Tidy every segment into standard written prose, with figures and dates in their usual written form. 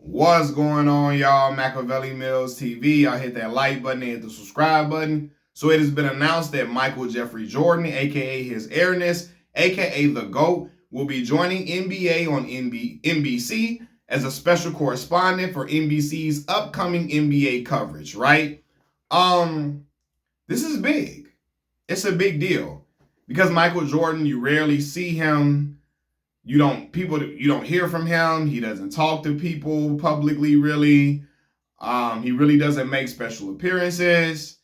What's going on, y'all? Machiavelli Mills TV. Y'all hit that like button and hit the subscribe button. So it has been announced that Michael Jeffrey Jordan, aka His Airness, aka the GOAT, will be joining NBA on NBC as a special correspondent for NBC's upcoming NBA coverage, right? This is big. It's a big deal. Because Michael Jordan, you rarely see him. You don't hear from him. He doesn't talk to people publicly, really. He really doesn't make special appearances.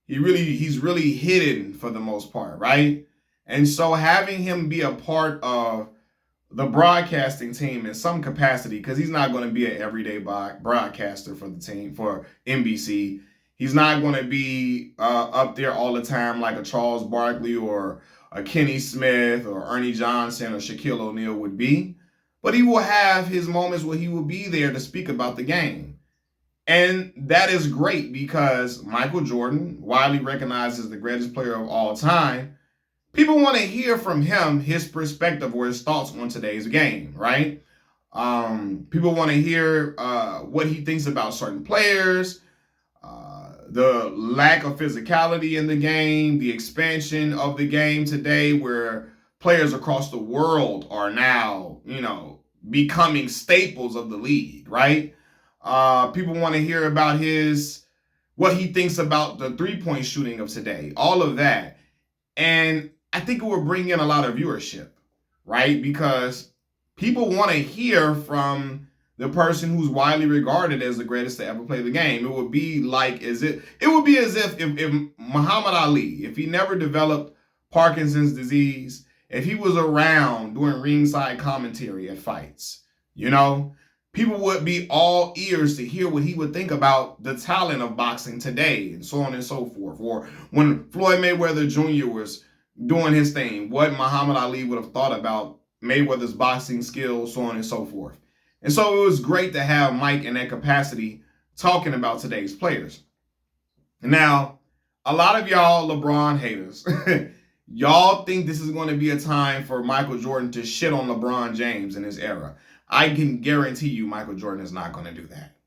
He's really hidden for the most part, right? And so having him be a part of the broadcasting team in some capacity, because he's not going to be an everyday broadcaster for the team, for NBC. He's not going to be up there all the time like a Charles Barkley or a Kenny Smith or Ernie Johnson or Shaquille O'Neal would be. But he will have his moments where he will be there to speak about the game. And that is great because Michael Jordan, widely recognized as the greatest player of all time, people want to hear from him his perspective or his thoughts on today's game, right? People want to hear what he thinks about certain players, the lack of physicality in the game, the expansion of the game today where players across the world are now, becoming staples of the league, right? People want to hear about what he thinks about the three-point shooting of today, all of that. And I think it will bring in a lot of viewership, right? Because people want to hear from the person who's widely regarded as the greatest to ever play the game. It would be as if Muhammad Ali, if he never developed Parkinson's disease, if he was around doing ringside commentary at fights, people would be all ears to hear what he would think about the talent of boxing today and so on and so forth. Or when Floyd Mayweather Jr. was doing his thing, what Muhammad Ali would have thought about Mayweather's boxing skills, so on and so forth. And so it was great to have Mike in that capacity talking about today's players. Now, a lot of y'all LeBron haters, y'all think this is going to be a time for Michael Jordan to shit on LeBron James in his era. I can guarantee you Michael Jordan is not going to do that.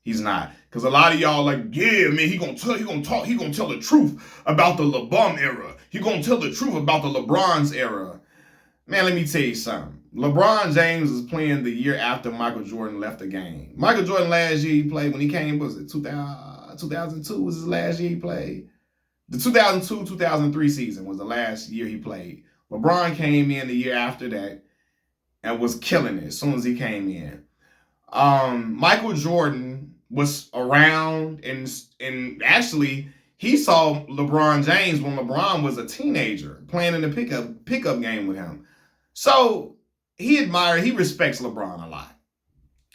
He's not. Because a lot of y'all he gonna tell the truth about the LeBron era. He gonna tell the truth about the LeBron's era. Man, let me tell you something. LeBron James was playing the year after Michael Jordan left the game. Michael Jordan last year he played when he came, was it 2002 was his last year he played? The 2002-2003 season was the last year he played. LeBron came in the year after that and was killing it as soon as he came in. Michael Jordan was around and actually he saw LeBron James when LeBron was a teenager playing in the pickup game with him. So he respects LeBron a lot.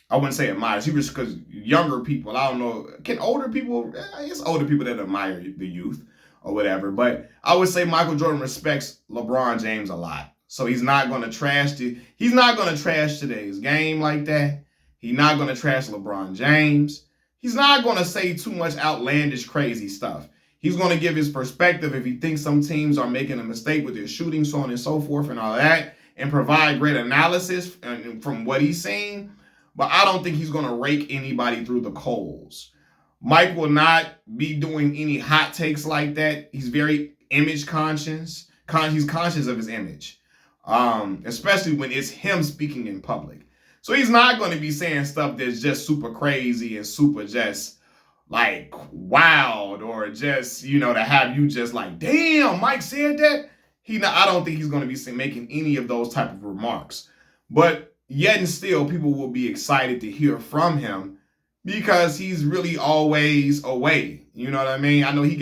I wouldn't say admires, because younger people, I don't know, can older people, it's older people that admire the youth or whatever, but I would say Michael Jordan respects LeBron James a lot. So he's not going to trash today's game like that. He's not going to trash LeBron James. He's not going to say too much outlandish, crazy stuff. He's going to give his perspective if he thinks some teams are making a mistake with their shooting, so on and so forth and all that, and provide great analysis from what he's seen. But I don't think he's going to rake anybody through the coals. Mike will not be doing any hot takes like that. He's very image conscious. He's conscious of his image, especially when it's him speaking in public. So he's not going to be saying stuff that's just super crazy and super just like wild or just, to have you just like, damn, Mike said that. I don't think he's going to be making any of those type of remarks. But yet and still, people will be excited to hear from him because he's really always away. You know what I mean? I know he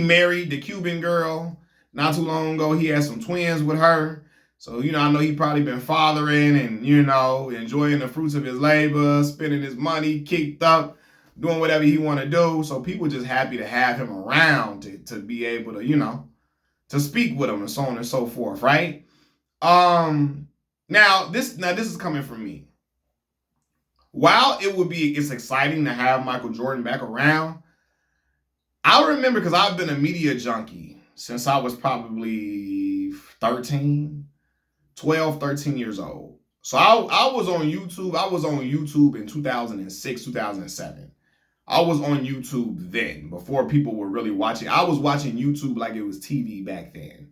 married the Cuban girl not too long ago. He had some twins with her. So, I know he probably been fathering and, enjoying the fruits of his labor, spending his money, kicked up, doing whatever he want to do. So people just happy to have him around to be able to, to speak with him and so on and so forth, right? Now this is coming from me. While it's exciting to have Michael Jordan back around, I remember because I've been a media junkie since I was probably 13 years old. So I was on YouTube. I was on YouTube in 2006, 2007. I was on YouTube then, before people were really watching. I was watching YouTube like it was TV back then.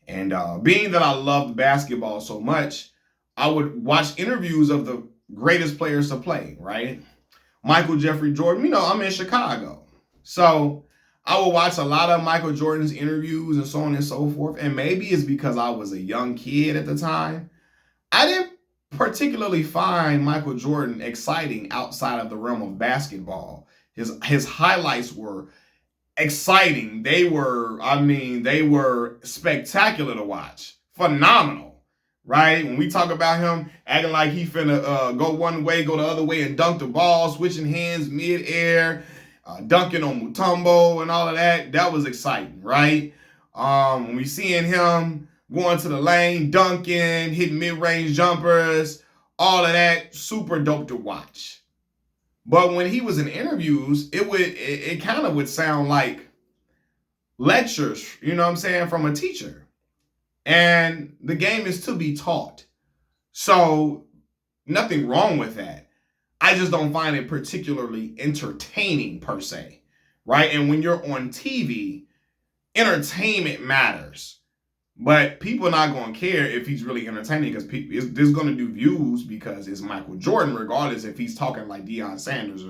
And being that I loved basketball so much, I would watch interviews of the greatest players to play, right? Michael Jeffrey Jordan, I'm in Chicago. So I would watch a lot of Michael Jordan's interviews and so on and so forth. And maybe it's because I was a young kid at the time. I didn't particularly find Michael Jordan exciting outside of the realm of basketball. His highlights were exciting. They were spectacular to watch. Phenomenal, right? When we talk about him acting like he finna go one way, go the other way, and dunk the ball, switching hands mid-air, dunking on Mutombo and all of that, that was exciting, right? When we seeing him going to the lane, dunking, hitting mid-range jumpers, all of that, super dope to watch. But when he was in interviews, it kind of would sound like lectures, from a teacher. And the game is to be taught. So nothing wrong with that. I just don't find it particularly entertaining per se, right? And when you're on TV, entertainment matters. But people are not going to care if he's really entertaining, because there's going to do views because it's Michael Jordan, regardless if he's talking like Deion Sanders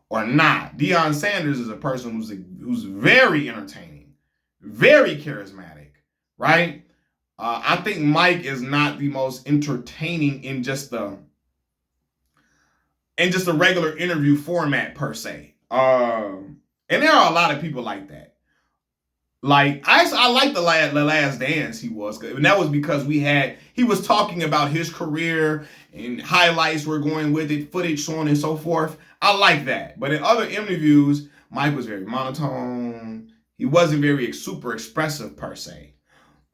or not. Deion Sanders is a person who's very entertaining, very charismatic, right? I think Mike is not the most entertaining in just the regular interview format per se. And there are a lot of people like that. Like, I like the Last Dance he was, and that was because he was talking about his career and highlights were going with it, footage, so on and so forth. I like that. But in other interviews, Mike was very monotone. He wasn't very super expressive per se.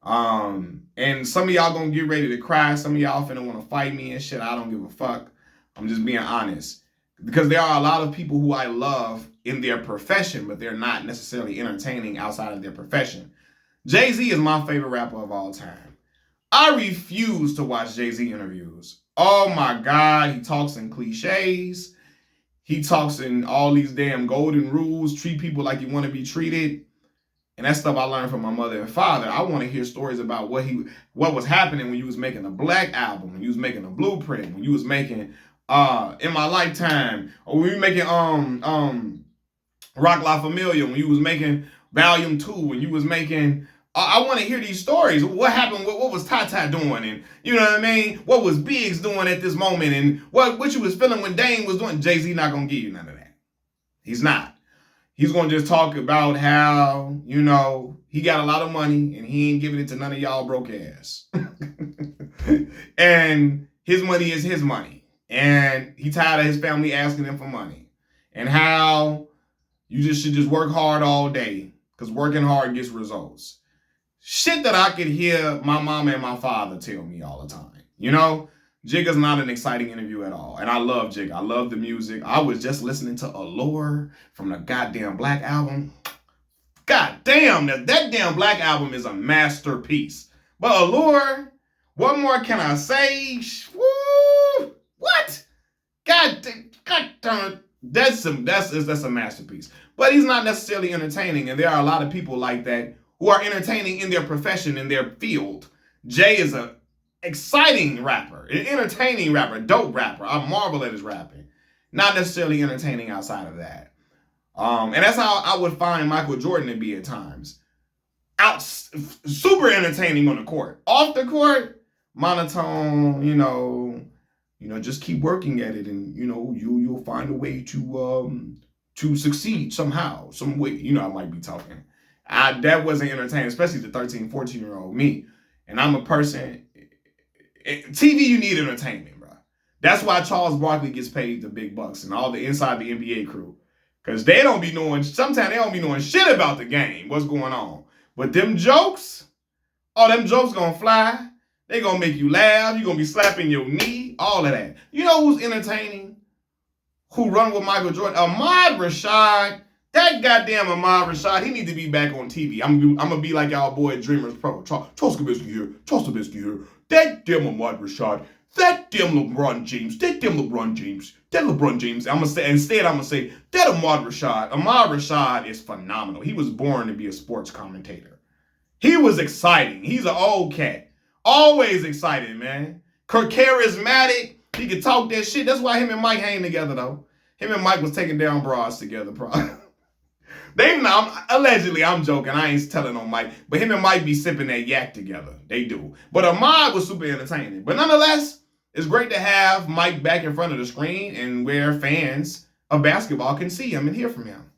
And some of y'all gonna get ready to cry. Some of y'all finna want to fight me and shit. I don't give a fuck. I'm just being honest. Because there are a lot of people who I love in their profession, but they're not necessarily entertaining outside of their profession. JayZ is my favorite rapper of all time. I refuse to watch JayZ interviews. Oh my God, he talks in cliches. He talks in all these damn golden rules, treat people like you want to be treated. And that stuff I learned from my mother and father. I want to hear stories about what was happening when you was making a Black album, when you was making a Blueprint, when you was making In My Lifetime, or when you were making Rock La Familia, when you was making Volume 2, when you was making I want to hear these stories. What happened? What was Tata doing? And you know what I mean? What was Biggs doing at this moment? And what you was feeling when Dame was doing? JayZ not gonna give you none of that. He's not. He's gonna just talk about how, he got a lot of money and he ain't giving it to none of y'all broke ass. And his money is his money. And he tired of his family asking him for money. And how you should just work hard all day, because working hard gets results. Shit that I could hear my mom and my father tell me all the time. Jigga's not an exciting interview at all. And I love Jigga. I love the music. I was just listening to Allure from the goddamn Black album. God damn, that damn Black album is a masterpiece. But Allure, what more can I say? Woo! What? God damn, that's a masterpiece. But he's not necessarily entertaining, and there are a lot of people like that who are entertaining in their profession, in their field. Jay is an exciting rapper, an entertaining rapper, dope rapper. I marvel at his rapping. Not necessarily entertaining outside of that. And that's how I would find Michael Jordan to be at times. Super entertaining on the court. Off the court, monotone, just keep working at it, and you'll find a way to succeed somehow, some way. I might be talking. That wasn't entertaining, especially the 13, 14-year-old me. And I'm a person, TV, you need entertainment, bro. That's why Charles Barkley gets paid the big bucks and all the inside the NBA crew. Because sometimes they don't be knowing shit about the game, what's going on. But them jokes gonna fly. They gonna make you laugh. You gonna be slapping your knee, all of that. You know who's entertaining? Who run with Michael Jordan? Ahmad Rashad. That goddamn Ahmad Rashad, he need to be back on TV. I'm gonna be like y'all boy Dreamers Pro. Charles Trubisky here. That damn Ahmad Rashad. that damn LeBron James, that damn LeBron James, that LeBron James. I'm gonna say that Ahmad Rashad. Ahmad Rashad is phenomenal. He was born to be a sports commentator. He was exciting. He's an old cat. Always excited, man. Charismatic. He could talk that shit. That's why him and Mike hang together, though. Him and Mike was taking down broads together, probably. Allegedly, I'm joking. I ain't telling on Mike. But him and Mike be sipping that yak together. They do. But Ahmad was super entertaining. But nonetheless, it's great to have Mike back in front of the screen and where fans of basketball can see him and hear from him.